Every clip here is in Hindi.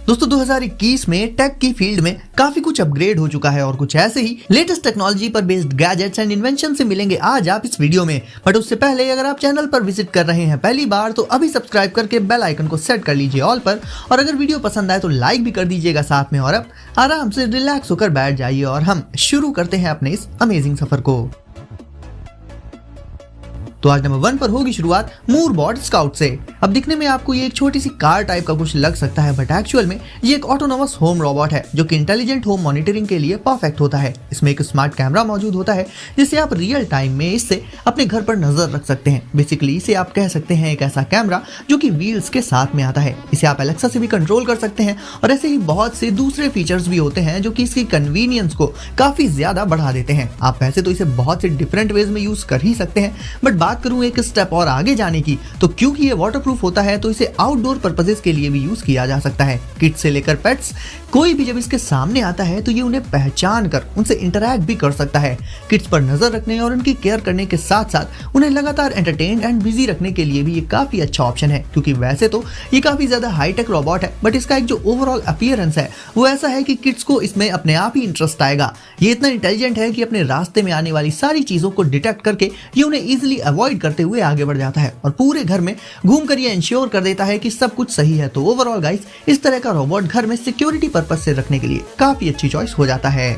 दोस्तों 2021 में टेक की फील्ड में काफी कुछ अपग्रेड हो चुका है और कुछ ऐसे ही लेटेस्ट टेक्नोलॉजी पर बेस्ड गैजेट्स एंड इन्वेंशन से मिलेंगे आज आप इस वीडियो में। बट उससे पहले अगर आप चैनल पर विजिट कर रहे हैं पहली बार तो अभी सब्सक्राइब करके बेल आइकन को सेट कर लीजिए ऑल पर, और अगर वीडियो पसंद आए तो लाइक भी कर दीजिएगा साथ में। और अब आराम से रिलैक्स होकर बैठ जाइए और हम शुरू करते हैं अपने इस अमेजिंग सफर को। तो आज नंबर 1 पर होगी शुरुआत मूरबॉट स्काउट से। अब दिखने में आपको ये एक छोटी सी कार टाइप का कुछ लग सकता है, बट एक्चुअल में ये एक ऑटोनोमस होम रोबोट है जो कि इंटेलिजेंट होम मॉनिटरिंग के लिए परफेक्ट होता है। इसमें एक स्मार्ट कैमरा मौजूद होता है जिससे आप रियल टाइम में इससे अपने घर पर नजर रख सकते हैं। बेसिकली इसे आप कह सकते हैं एक ऐसा कैमरा जो कि व्हील्स के साथ में आता है। इसे आप एलेक्सा से भी कंट्रोल कर सकते हैं और ऐसे ही बहुत से दूसरे फीचर्स भी होते हैं जो कि इसकी कन्वीनियंस को काफी ज्यादा बढ़ा देते हैं। आप वैसे तो इसे बहुत से डिफरेंट वेज में यूज कर ही सकते हैं, बट बात करूं एक स्टेप और आगे जाने की तो क्योंकि ये वाटरप्रूफ होता है तो इसे आउटडोर पर्पसेस के लिए भी यूज किया जा सकता है। किड्स से लेकर पेट्स कोई भी जब इसके सामने आता है तो ये उन्हें पहचान कर उनसे इंटरैक्ट भी कर सकता है। किड्स पर नजर रखने और उनकी केयर करने के साथ साथ उन्हें लगातार एंटरटेन एंड बिजी रखने के लिए भी ये काफी अच्छा ऑप्शन है, क्योंकि वैसे तो ये काफी ज्यादा हाईटेक रोबोट है बट इसका एक जो ओवरऑल अपीयरेंस है वो ऐसा है कि किड्स को इसमें अपने आप ही इंटरेस्ट आएगा। ये इतना इंटेलिजेंट है कि अपने रास्ते में आने वाली सारी चीजों को डिटेक्ट करके ये उन्हें इजिली अवॉइड करते हुए आगे बढ़ जाता है और पूरे घर में घूमकर ये इंश्योर कर देता है कि सब कुछ सही है। तो ओवरऑल गाइस इस तरह का रोबोट घर में सिक्योरिटी पर्पस से रखने के लिए काफी अच्छी चॉइस हो जाता है।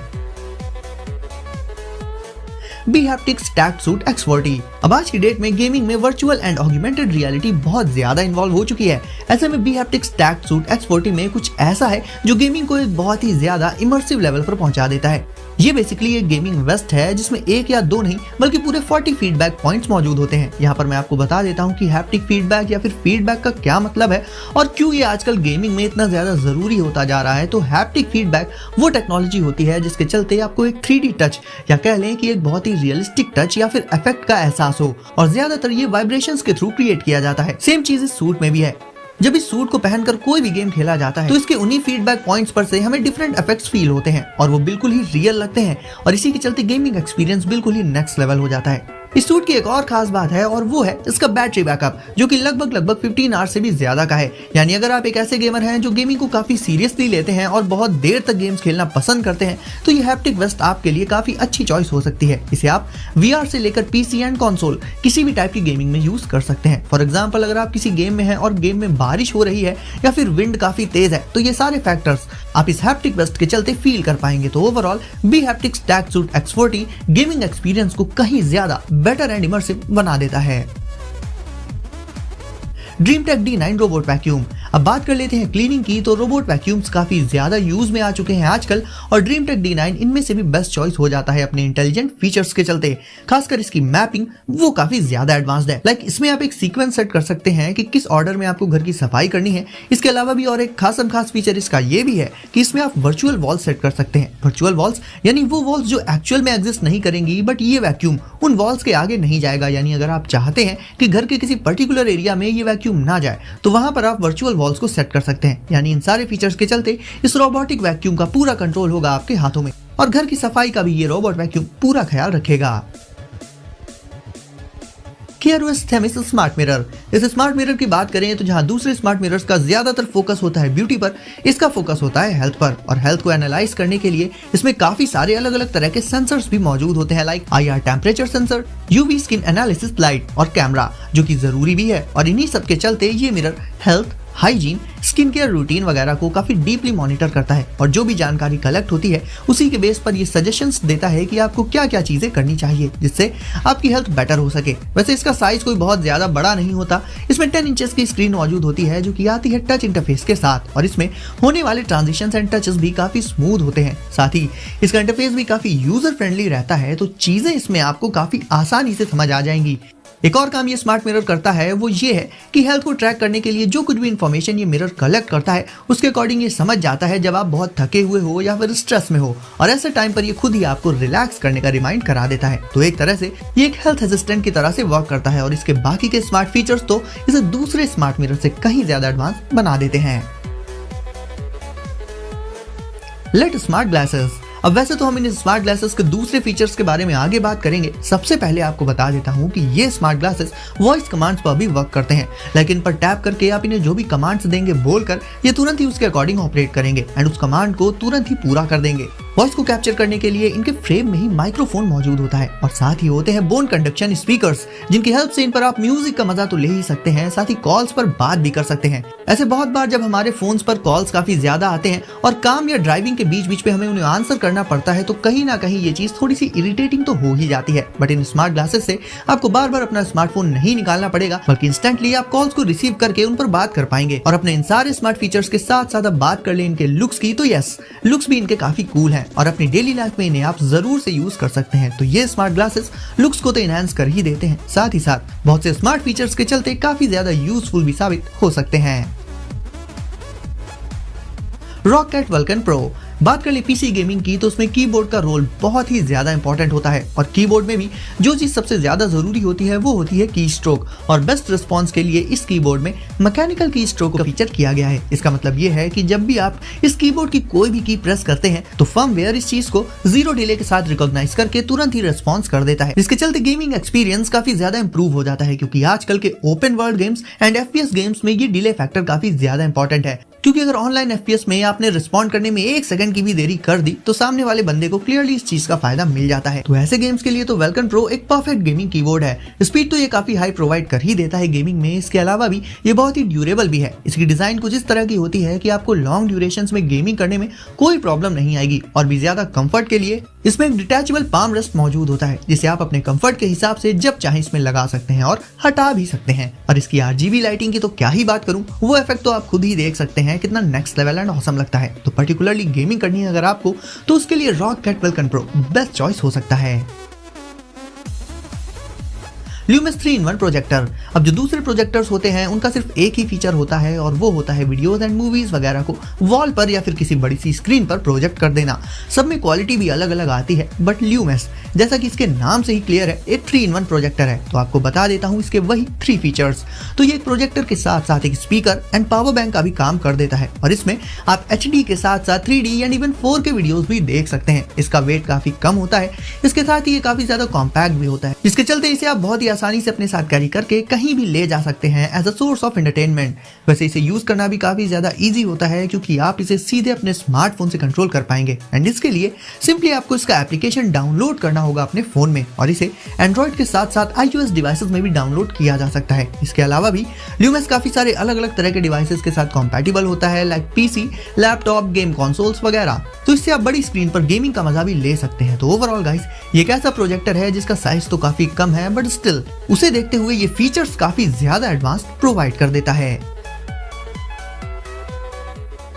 BHaptics Tact Suit X40। अब आज की डेट में गेमिंग में वर्चुअल एंड ऑगमेंटेड रियलिटी बहुत ज्यादा इन्वॉल्व हो चुकी है। ऐसे में BHaptics Tact Suit X40 में कुछ ऐसा है जो गेमिंग को एक बहुत ही ज्यादा इमर्सिव लेवल पर पहुंचा देता है। ये बेसिकली एक गेमिंग वेस्ट है जिसमें एक या दो नहीं बल्कि पूरे 40 फीडबैक पॉइंट्स मौजूद होते हैं। यहाँ पर मैं आपको बता देता हूँ कि हैप्टिक फीडबैक या फिर फीडबैक का क्या मतलब है और क्यों ये आजकल गेमिंग में इतना ज्यादा जरूरी होता जा रहा है। तो हैप्टिक फीडबैक वो टेक्नोलॉजी होती है जिसके चलते आपको एक 3D टच या कह लें कि एक बहुत ही रियलिस्टिक टच या फिर इफेक्ट का एहसास हो, और ज्यादातर ये वाइब्रेशंस के थ्रू क्रिएट किया जाता है। सेम चीज इस सूट में भी है। जब इस सूट को पहनकर कोई भी गेम खेला जाता है तो इसके उन्हीं फीडबैक पॉइंट्स पर से हमें डिफरेंट इफेक्ट्स फील होते हैं और वो बिल्कुल ही रियल लगते हैं, और इसी के चलते गेमिंग एक्सपीरियंस बिल्कुल ही नेक्स्ट लेवल हो जाता है। इस सूट की एक और खास बात है और वो है इसका बैटरी बैकअप, जो कि लगभग 15 आवर्स से भी ज्यादा का है। यानी अगर आप एक ऐसे गेमर हैं जो गेमिंग को काफी सीरियसली लेते हैं और बहुत देर तक गेम्स खेलना पसंद करते हैं तो ये हैप्टिक वेस्ट आपके लिए काफी अच्छी चॉइस हो सकती है। इसे आप VR से लेकर PC एंड कंसोल किसी भी टाइप की गेमिंग में यूज कर सकते हैं। फॉर एग्जाम्पल अगर आप किसी गेम में हैं और गेम में बारिश हो रही है या फिर विंड काफी तेज है तो ये सारे फैक्टर्स आप इस हैप्टिक वेस्ट के चलते फील कर पाएंगे। तो overall BHaptics Tact Suit X40 gaming experience को कहीं ज्यादा बेटर एंड इमर्सिव बना देता है। DreamTech D9 robot vacuum. अब बात कर लेते हैं क्लीनिंग की, तो रोबोट वैक्यूम्स काफी ज्यादा यूज में आ चुके हैं आजकल और DreamTech D9 इनमें से भी बेस्ट चॉइस हो जाता है अपने इंटेलिजेंट फीचर्स के चलते। खासकर इसकी मैपिंग वो काफी ज्यादा एडवांस्ड है। लाइक इसमें आप एक सीक्वेंस सेट कर सकते हैं कि किस ऑर्डर में आपको घर की सफाई करनी है। इसके अलावा भी और एक खास फीचर इसका ये भी है कि इसमें आप वर्चुअल वॉल्स सेट कर सकते हैं। वर्चुअल वॉल्स यानी वो वॉल्स जो एक्चुअल में एग्जिस्ट नहीं करेंगी, बट ये वैक्यूम उन वॉल्स के आगे नहीं जाएगा। यानी अगर आप चाहते हैं कि घर के किसी पर्टिकुलर एरिया में ये वैक्यूम ना जाए तो वहां पर आप वर्चुअल वॉल्स को सेट कर सकते हैं। यानी इन सारे फीचर्स के चलते इस रोबोटिक वैक्यूम का पूरा कंट्रोल होगा आपके हाथों में और घर की सफाई का भी ये रोबोट वैक्यूम पूरा ख्याल रखेगा। KROS Themis smart mirror. इस स्मार्ट मिरर की बात करें तो जहां दूसरे स्मार्ट मिरर्स का ज्यादातर फोकस होता है ब्यूटी पर, इसका फोकस होता है हेल्थ पर। और हेल्थ को एनालाइज करने के लिए इसमें काफी सारे अलग अलग तरह के सेंसर्स भी मौजूद होते हैं, like IR temperature sensor, UV skin analysis light और कैमरा, जो कि जरूरी भी है। और इन्हीं सब के चलते ये mirror health, hygiene, skin care routine वगैरह को काफी डीपली मॉनिटर करता है और जो भी जानकारी कलेक्ट होती है उसी के बेस पर ये सजेशंस देता है कि आपको क्या क्या चीजें करनी चाहिए जिससे आपकी हेल्थ बेटर हो सके। वैसे इसका साइज कोई बहुत ज्यादा बड़ा नहीं होता। इसमें 10 इंचेस की स्क्रीन मौजूद होती है जो कि आती है टच इंटरफेस के साथ, और इसमें होने वाले ट्रांजिशंस एंड टचेस भी काफी स्मूथ होते हैं। साथ ही इसका इंटरफेस भी काफी यूजर फ्रेंडली रहता है, तो चीजें इसमें आपको काफी आसानी से समझ आ जाएंगी। एक और काम ये स्मार्ट मिरर करता है वो ये है कि हेल्थ को ट्रैक करने के लिए जो कुछ भी इंफॉर्मेशन ये मिरर कलेक्ट करता है उसके अकॉर्डिंग ये समझ जाता है जब आप बहुत थके हुए हो या फिर स्ट्रेस में हो, और ऐसे टाइम पर ये खुद ही आपको रिलैक्स करने का रिमाइंड करा देता है। तो एक तरह से ये एक हेल्थ असिस्टेंट की तरह से वर्क करता है और इसके बाकी के स्मार्ट फीचर्स तो इसे दूसरे स्मार्ट मिरर से कहीं ज्यादा एडवांस बना देते हैं। Let smart glasses. अब वैसे तो हम इन स्मार्ट ग्लासेस के दूसरे फीचर्स के बारे में आगे बात करेंगे। सबसे पहले आपको बता देता हूँ कि ये स्मार्ट ग्लासेस वॉइस कमांड्स पर भी वर्क करते हैं, लेकिन पर टैप करके आप इन्हें जो भी कमांड्स देंगे बोलकर ये तुरंत ही उसके अकॉर्डिंग ऑपरेट करेंगे एंड उस कमांड को तुरंत ही पूरा कर देंगे। वॉइस को कैप्चर करने के लिए इनके फ्रेम में ही माइक्रोफोन मौजूद होता है और साथ ही होते हैं बोन कंडक्शन स्पीकर्स, जिनकी हेल्प से इन पर आप म्यूजिक का मजा तो ले ही सकते हैं, साथ ही कॉल्स पर बात भी कर सकते हैं। ऐसे बहुत बार जब हमारे फोन्स पर कॉल्स काफी ज्यादा आते हैं और काम या ड्राइविंग के बीच बीच पे हमें उन्हें आंसर करना पड़ता है, तो कहीं ना कहीं ये चीज थोड़ी सी इरिटेटिंग तो हो ही जाती है। बट इन स्मार्ट ग्लासेस से आपको बार बार अपना स्मार्टफोन नहीं निकालना पड़ेगा, बल्कि इंस्टेंटली आप कॉल्स को रिसीव करके उन पर बात कर पाएंगे। और अपने इन सारे स्मार्ट फीचर्स के साथ साथ अब बात कर ले इनके लुक्स की, तो यस, लुक्स भी इनके काफी कूल हैं और अपनी डेली लाइफ में इन्हें आप जरूर से यूज कर सकते हैं। तो ये स्मार्ट ग्लासेस लुक्स को तो एनहांस कर ही देते हैं, साथ ही साथ बहुत से स्मार्ट फीचर्स के चलते काफी ज्यादा यूजफुल भी साबित हो सकते हैं। Rocket vulcan pro. बात कर ले पीसी गेमिंग की, तो उसमें कीबोर्ड का रोल बहुत ही ज्यादा इंपॉर्टेंट होता है और कीबोर्ड में भी जो चीज सबसे ज्यादा जरूरी होती है वो होती है की स्ट्रोक। और बेस्ट रिस्पॉन्स के लिए इस कीबोर्ड में मैकेनिकल की स्ट्रोक का फीचर किया गया है। इसका मतलब ये है कि जब भी आप इस कीबोर्ड की कोई भी की प्रेस करते हैं तो फर्मवेयर इस चीज को जीरो डिले के साथ रिकॉग्नाइज करके तुरंत ही रिस्पॉन्स कर देता है। इसके चलते गेमिंग एक्सपीरियंस काफी ज्यादा इंप्रूव हो जाता है, क्योंकि आजकल के open world games and FPS games में ये डिले फैक्टर काफी ज्यादा इंपॉर्टेंट है। क्योंकि अगर ऑनलाइन FPS में आपने रिस्पॉन्ड करने में 1 सेकंड की भी देरी कर दी तो सामने वाले बंदे को क्लियरली इस चीज का फायदा मिल जाता है। तो ऐसे गेम्स के लिए तो वल्कन प्रो एक परफेक्ट गेमिंग कीबोर्ड है। स्पीड तो ये काफी हाई प्रोवाइड कर ही देता है गेमिंग में, इसके अलावा भी ये बहुत ही ड्यूरेबल भी है। इसकी डिजाइन कुछ इस तरह की होती है कि आपको लॉन्ग ड्यूरेशंस में गेमिंग करने में कोई प्रॉब्लम नहीं आएगी। और भी ज्यादा कंफर्ट के लिए इसमें एक डिटैचेबल पाम रेस्ट मौजूद होता है, जिसे आप अपने कंफर्ट के हिसाब से जब चाहे इसमें लगा सकते हैं और हटा भी सकते हैं। और इसकी RGB लाइटिंग की तो क्या ही बात करूं, वो इफेक्ट तो आप खुद ही देख सकते हैं कितना नेक्स्ट लेवल एंड ऑसम लगता है। तो पर्टिकुलरली गेमिंग करनी है अगर आपको, तो उसके लिए rocket vulcan pro best choice हो सकता है। Loomis 3-in-1 projector. अब जो दूसरे प्रोजेक्टर्स होते हैं उनका सिर्फ एक ही फीचर होता है और वो होता है वीडियोस एंड मूवीज वगैरह को वॉल पर या फिर किसी बड़ी सी स्क्रीन पर प्रोजेक्ट कर देना। सब में क्वालिटी भी अलग अलग आती है, बट ल्यूमिस जैसा कि इसके नाम से ही क्लियर है एक 3-in-1 प्रोजेक्टर है। तो आपको बता देता हूँ इसके वही 3 फीचर्स। तो ये एक प्रोजेक्टर के साथ साथ एक स्पीकर एंड पावर बैंक का भी काम कर देता है और इसमें आप HD के साथ साथ 3D and even 4K videos भी देख सकते हैं। इसका वेट काफी कम होता है, इसके साथ ही ये काफी ज्यादा कॉम्पैक्ट भी होता है, जिसके चलते इसे आप बहुत ही आसानी से अपने साथ कैरी करके कहीं भी ले जा सकते हैं as a source of entertainment. वैसे इसे यूज करना भी काफी ज्यादा इजी होता है, क्योंकि आप इसे सीधे अपने स्मार्टफोन से कंट्रोल कर पाएंगे एंड इसके लिए सिंपली आपको इसका एप्लीकेशन डाउनलोड करना होगा अपने फोन में और इसे एंड्रॉइड के साथ साथ iOS डिवाइसेस में भी डाउनलोड किया जा सकता है। इसके अलावा भी ल्यूमिस काफी सारे अलग अलग तरह के डिवाइसेस के साथ कॉम्पैटिबल होता है, like PC, laptop, game consoles वगैरह। तो इससे आप बड़ी स्क्रीन पर गेमिंग का मजा भी ले सकते हैं। तो ओवरऑल गाइस, ये एक ऐसा प्रोजेक्टर है जिसका साइज तो काफी कम है, बट स्टिल उसे देखते हुए ये फीचर्स काफी ज्यादा एडवांस्ड प्रोवाइड कर देता है।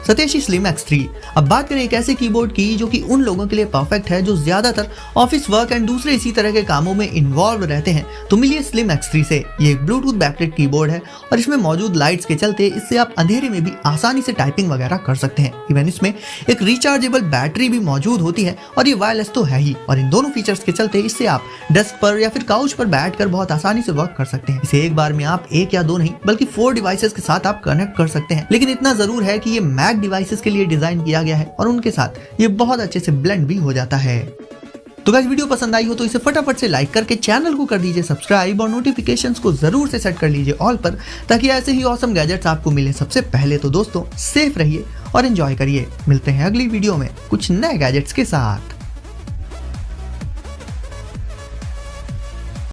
सतेशी स्लिम X3। अब बात करें एक ऐसे कीबोर्ड की जो कि उन लोगों के लिए परफेक्ट है जो ज्यादातर ऑफिस वर्क एंड दूसरे इसी तरह के कामों में इन्वॉल्व रहते हैं। तो मिलिए स्लिम X3 से। ये एक ब्लूटूथ बैकलाइट कीबोर्ड है और इसमें मौजूद लाइट्स के चलते इससे आप अंधेरे में भी आसानी से टाइपिंग वगैरह कर सकते हैं। इवन इसमें एक रिचार्जेबल बैटरी भी मौजूद होती है और ये वायरलेस तो है ही। और इन दोनों फीचर्स के चलते इससे आप डेस्क पर या फिर काउच पर बैठकर बहुत आसानी से वर्क कर सकते हैं। इसे एक बार में आप 1 या 2 नहीं बल्कि 4 डिवाइसेस के साथ आप कनेक्ट कर सकते हैं। लेकिन इतना जरूर है कि ये मैक डिवाइसेस के लिए डिजाइन किया गया है और उनके साथ ये बहुत अच्छे से ब्लेंड भी हो जाता है। तो गाइस, वीडियो पसंद आई हो तो इसे फटाफट से लाइक करके चैनल को कर दीजिए सब्सक्राइब और नोटिफिकेशंस को जरूर से सेट कर लीजिए ऑल पर, ताकि ऐसे ही ऑसम गैजेट्स आपको मिले सबसे पहले। तो दोस्तों, सेफ रहिए और एंजॉय करिए। मिलते हैं अगली वीडियो में कुछ नए गैजेट्स के साथ।